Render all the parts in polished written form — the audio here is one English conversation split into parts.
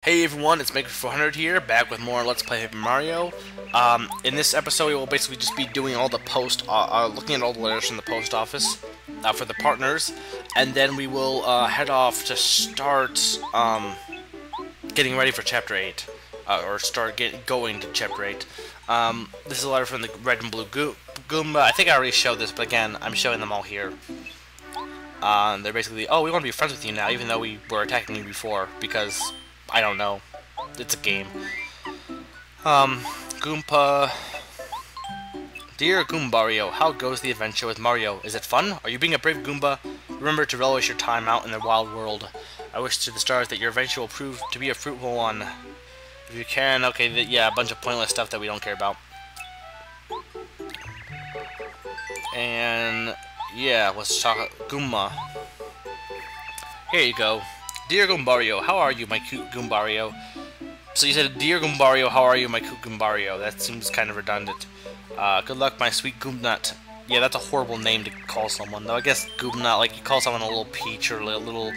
Hey everyone, it's Maker400 here, back with more Let's Play Paper Mario. In this episode, we will basically just be doing all the looking at all the letters from the post office for the partners, and then we will head off to start getting ready for Chapter 8, or start going to Chapter 8. This is a letter from the Red and Blue Goomba. I think I already showed this, but again, I'm showing them all here. They're basically, oh, we want to be friends with you now, even though we were attacking you before, because I don't know. It's a game. Goomba. Dear Goombario, how goes the adventure with Mario? Is it fun? Are you being a brave Goomba? Remember to relish your time out in the wild world. I wish to the stars that your adventure will prove to be a fruitful one. If you can, okay, yeah, a bunch of pointless stuff that we don't care about. And yeah, let's talk Goomba. Here you go. Dear Goombario, how are you, my cute Goombario? So you said, Dear Goombario, how are you, my cute Goombario? That seems kind of redundant. Good luck, my sweet Goomnut. Yeah, that's a horrible name to call someone, though. I guess Goomnut, like you call someone a little peach or a little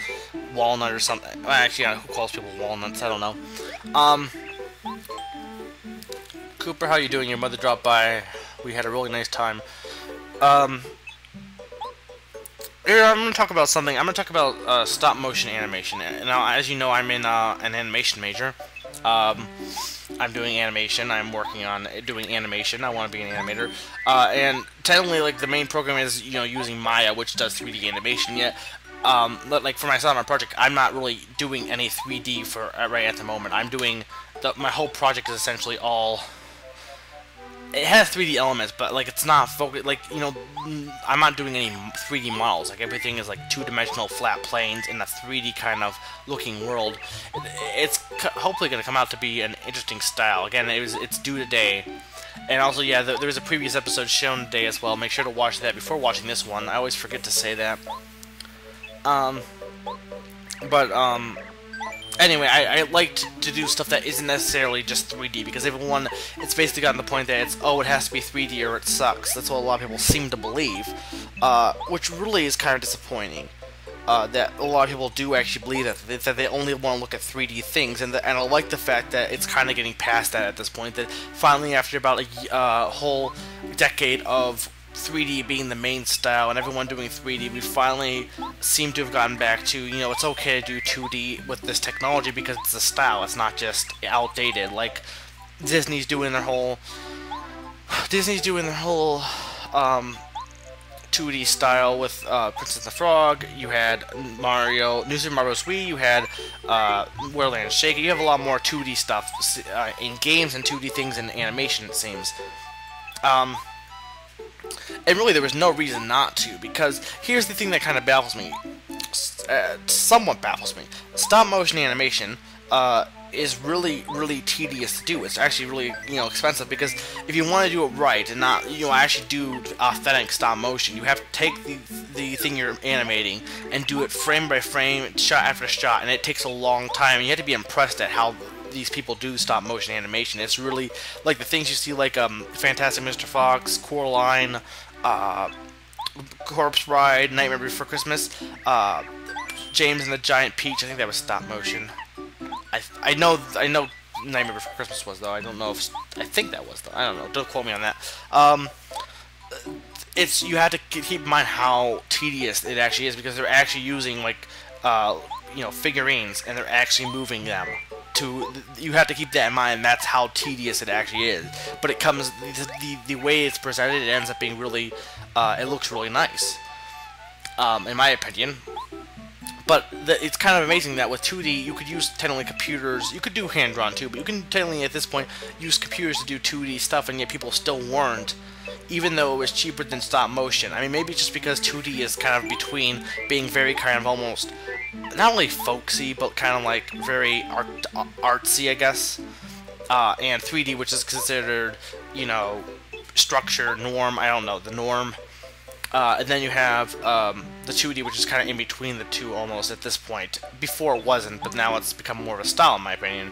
walnut or something. Well, actually, yeah, who calls people walnuts? I don't know. Cooper, how you doing? Your mother dropped by. We had a really nice time. Here, I'm going to talk about something. I'm going to talk about stop-motion animation. Now, as you know, I'm in an animation major. I'm doing animation. I'm working on doing animation. I want to be an animator. And technically, like, the main program is, you know, using Maya, which does 3D animation. Yet, like, for myself, my project, I'm not really doing any 3D for right at the moment. I'm doing my whole project is essentially all. It has 3D elements, but like it's not focused. Like, you know, I'm not doing any 3D models. Like everything is like two-dimensional flat planes in a 3D kind of looking world. It's hopefully going to come out to be an interesting style. Again, it's due today, and also yeah, there was a previous episode shown today as well. Make sure to watch that before watching this one. I always forget to say that. Anyway, I like to do stuff that isn't necessarily just 3D, because everyone, it's basically gotten to the point that it's, oh, it has to be 3D or it sucks. That's what a lot of people seem to believe, which really is kind of disappointing, that a lot of people do actually believe that they only want to look at 3D things, and I like the fact that it's kind of getting past that at this point, that finally after about a whole decade of 3D being the main style and everyone doing 3D, we finally seem to have gotten back to, you know, it's okay to do 2D with this technology because it's a style, it's not just outdated. Like Disney's doing their whole 2D style with Princess and the Frog. You had Mario, New Super Mario Wii. You had Wonderland Shaker. You have a lot more 2D stuff in games and 2D things in animation, it seems. And really, there was no reason not to, because here's the thing that kind of baffles me, somewhat baffles me. Stop-motion animation is really, really tedious to do. It's actually really, you know, expensive, because if you want to do it right and not, you know, actually do authentic stop-motion, you have to take the thing you're animating and do it frame by frame, shot after shot, and it takes a long time, and you have to be impressed at how these people do stop motion animation. It's really like the things you see, like Fantastic Mr. Fox, Coraline, Corpse Bride, Nightmare Before Christmas, James and the Giant Peach. I think that was stop motion. I know Nightmare Before Christmas was, though. I don't know if I think that was, though. I don't know. Don't quote me on that. It's, you have to keep in mind how tedious it actually is, because they're actually using like you know, figurines, and they're actually moving them. You have to keep that in mind. That's how tedious it actually is. But it comes, the way it's presented, it ends up being really, it looks really nice, in my opinion. But it's kind of amazing that with 2D, you could use technically computers. You could do hand-drawn too, but you can technically at this point use computers to do 2D stuff, and yet people still weren't, even though it was cheaper than stop motion. I mean, maybe it's just because 2D is kind of between being very kind of almost, not only folksy, but kind of like very artsy, I guess, and 3D, which is considered, you know, structure, norm, I don't know, the norm, and then you have the 2D, which is kind of in between the two almost at this point. Before it wasn't, but now it's become more of a style, in my opinion.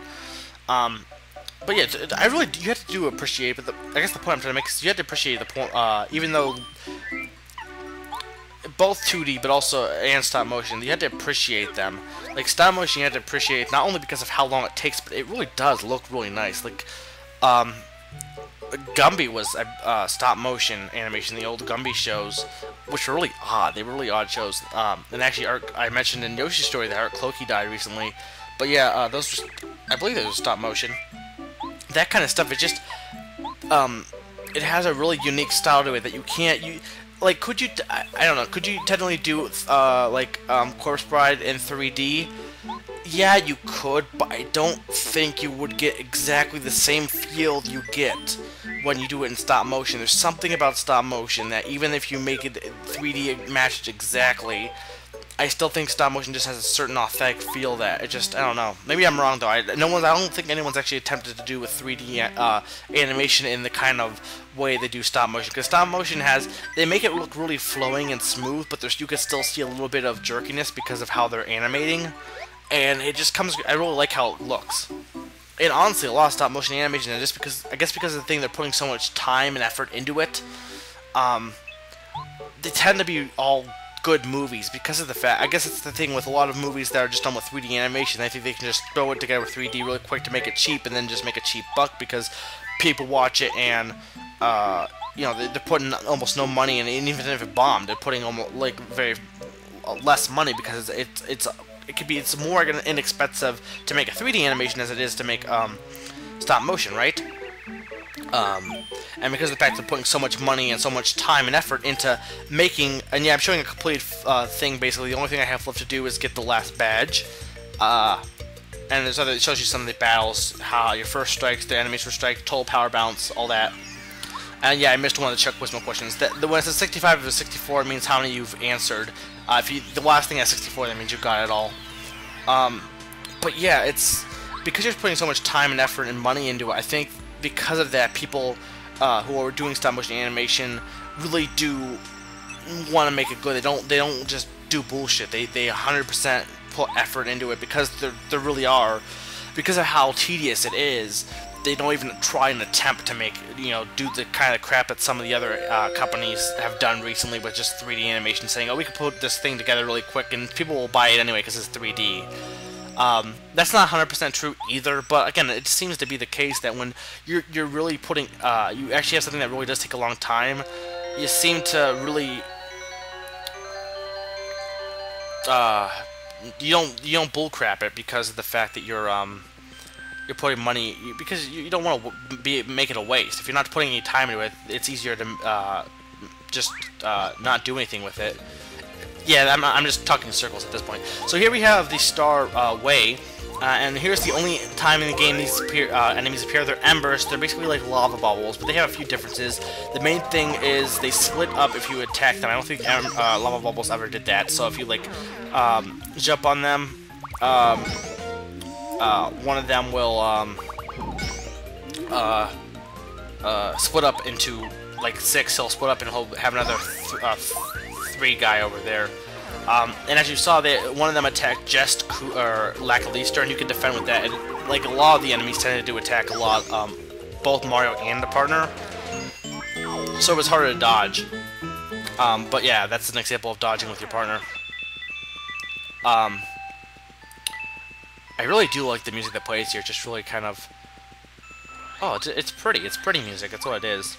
But yeah, I really, you have to appreciate, but I guess the point I'm trying to make is you have to appreciate the point, even though both 2D but also and stop motion, you had to appreciate them. Like stop motion, you had to appreciate not only because of how long it takes, but it really does look really nice. Like Gumby was stop motion animation, the old Gumby shows, which were really odd. They were really odd shows. And actually, I mentioned in Yoshi's Story that Art Clokey died recently. But yeah, those were, I believe those were stop motion. That kind of stuff, it just, it has a really unique style to it that you can't, like, could you, I don't know, could you technically do, Corpse Bride in 3D? Yeah, you could, but I don't think you would get exactly the same feel you get when you do it in stop motion. There's something about stop motion that even if you make it 3D matched exactly, I still think stop motion just has a certain authentic feel that it just, I don't know. Maybe I'm wrong though. I don't think anyone's actually attempted to do a 3D animation in the kind of way they do stop motion. Because stop motion they make it look really flowing and smooth, but you can still see a little bit of jerkiness because of how they're animating. And it just comes, I really like how it looks. And honestly, a lot of stop motion animation, just because, I guess because of the thing, they're putting so much time and effort into it, they tend to be all good movies because of the fact, I guess it's the thing with a lot of movies that are just done with 3D animation. I think they can just throw it together with 3D really quick to make it cheap and then just make a cheap buck because people watch it and, you know, they're putting almost no money in it, and even if it bombed, they're putting almost, like, very less money because it's more inexpensive to make a 3D animation as it is to make stop motion, right? And because of the fact that they're putting so much money and so much time and effort into making, and yeah, I'm showing a complete thing basically. The only thing I have left to do is get the last badge, and it shows you some of the battles, how your first strikes, the enemies first strike, total power bounce, all that. And yeah, I missed one of the Chuck Wismo questions. When it says 65 or 64, it means how many you've answered. The last thing has 64, that means you got it all. But yeah, it's because you're putting so much time and effort and money into it. I think because of that, people who are doing stop motion animation really do want to make it good. They don't just do bullshit. They 100% put effort into it because there really are. Because of how tedious it is, they don't even try and attempt to make, you know, do the kind of crap that some of the other companies have done recently with just 3D animation, saying, oh, we can put this thing together really quick and people will buy it anyway because it's 3D. That's not 100% true either, but again, it seems to be the case that when you're really putting, you actually have something that really does take a long time, you seem to really, you don't bullcrap it because of the fact that you're putting money, because you don't want to make it a waste. If you're not putting any time into it, it's easier to just not do anything with it. Yeah, I'm just talking in circles at this point. So here we have the Star Way, and here's the only time in the game these enemies appear. They're embers. They're basically like lava bubbles, but they have a few differences. The main thing is they split up if you attack them. I don't think lava bubbles ever did that. So if you like jump on them, one of them will split up into like 6. He'll split up and he'll have another 3 guy over there. And as you saw, one of them attacked Jest or Lackaleaster, and you can defend with that. And like a lot of the enemies tended to attack a lot, both Mario and the partner, so it was harder to dodge. But yeah, that's an example of dodging with your partner. I really do like the music that plays here. Just really kind of, oh, it's pretty. It's pretty music. That's what it is.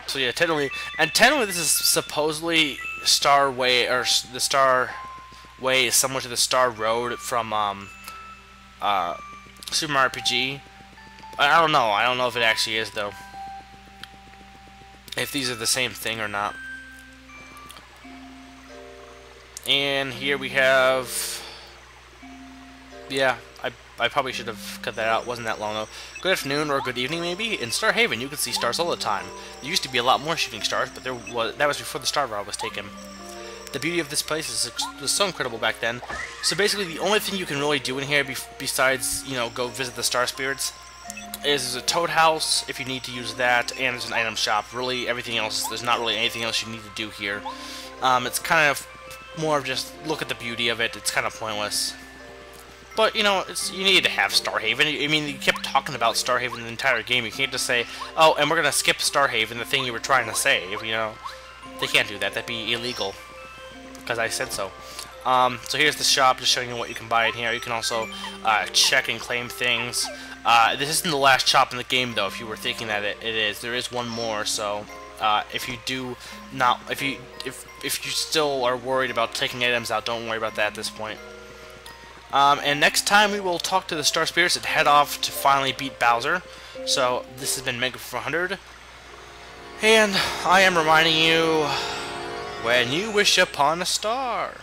So yeah, technically this is supposedly Star Way, or the Star Way is similar to the Star Road from Super Mario RPG. I don't know. I don't know if it actually is though. If these are the same thing or not. And here we have, yeah, I probably should have cut that out. Wasn't that long though. Good afternoon or good evening maybe. In Star Haven you could see stars all the time. There used to be a lot more shooting stars, but that was before the Star Rod was taken. The beauty of this place was so incredible back then. So basically the only thing you can really do in here besides, you know, go visit the Star Spirits is there's a Toad House if you need to use that, and there's an item shop. Really everything else, there's not really anything else you need to do here. It's kind of more of just look at the beauty of it. It's kind of pointless. But, you know, you need to have Star Haven. I mean, you kept talking about Star Haven the entire game. You can't just say, oh, and we're going to skip Star Haven, the thing you were trying to save, you know. They can't do that. That'd be illegal. Because I said so. So here's the shop, just showing you what you can buy in here. You can also check and claim things. This isn't the last shop in the game, though. If you were thinking that it is, there is one more. So if you do not, if you still are worried about taking items out, don't worry about that at this point. And next time we will talk to the Star Spirits and head off to finally beat Bowser. So this has been Mega 400, and I am reminding you, when you wish upon a star.